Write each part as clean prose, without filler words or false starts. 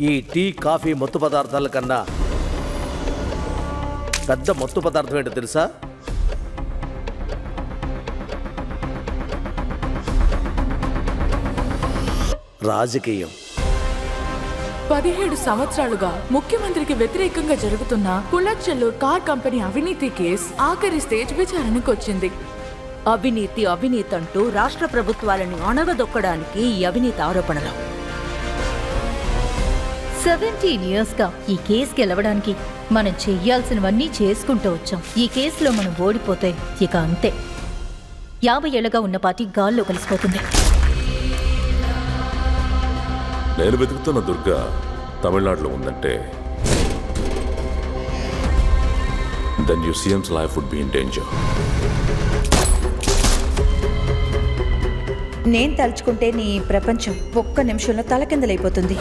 ఈ tea coffee మత్తు పదార్థాల కన్నా పెద్ద మత్తు పదార్థం ఏంటో తెలుసా? రాజకీయం. 17 సంవత్సరాలుగా ముఖ్యమంత్రికి వ్యతిరేకంగా జరుగుతున్న కులచెల్లూర్ కార్ కంపెనీ అవినీతి కేసు ఆఖరి స్టేజ్ విచారణకు వచ్చింది. అవినీతి అవినీతి అంటూ రాష్ట్ర ప్రభుత్వాలను అణగదొక్కడానికి ఈ అవినీతి ఆరోపణలు. 17 ఇయర్స్గా ఈ కేసు గెలవడానికి మనం చెయ్యాల్సినవన్నీ చేసుకుంటూ వచ్చాం. ఈ కేసులో మనం ఓడిపోతే ఇక అంతే. 50 ఏళ్లుగా ఉన్న పార్టీ గాల్లో కలిసిపోతుంది. నేను వెతుకుతున్న దుర్గా తమిళనాడులో ఉందంటే then your CM's life would be in danger. నేను తలుచుకుంటే నీ ప్రపంచం ఒక్క నిమిషంలో తలకిందలైపోతుంది.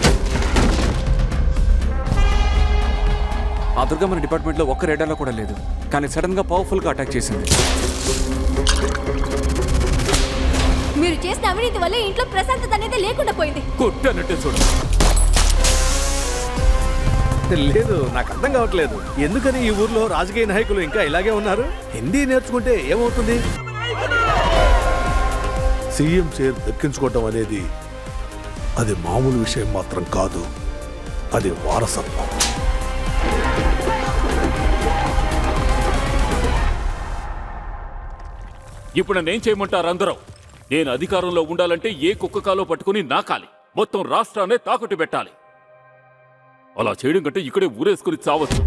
ఆ దుర్గా మన డిపార్ట్మెంట్లో ఒక్క రేడాలో కూడా లేదు, కానీ సడన్ గా పవర్ఫుల్ గా అటాక్ చేసింది. మీరు చేసిన అవినీతి వల్ల ఇంట్లో ప్రశాంతత అనేది లేకుండా పోయింది. కొట్టనట్టే చూడు. లేదు, నాకు అర్థం కావట్లేదు. ఎందుకని ఈ ఊర్లో రాజకీయ నాయకులు ఇంకా ఇలాగే ఉన్నారు? హిందీ నేర్చుకుంటే ఏమవుతుంది? సీఎం చైర్ దక్కించుకోవటం అనేది అది మామూలు విషయం మాత్రం కాదు, అది వారసత్వం. ఇప్పుడు నన్నేం చేయమంటారు అందరూ? నేను అధికారంలో ఉండాలంటే ఏ కుక్క కాలో పట్టుకుని నాకాలి, మొత్తం రాష్ట్రాన్నే తాకట్టు పెట్టాలి. అలా చేయడం కంటే ఇక్కడే ఊరేసుకుని చావచ్చు.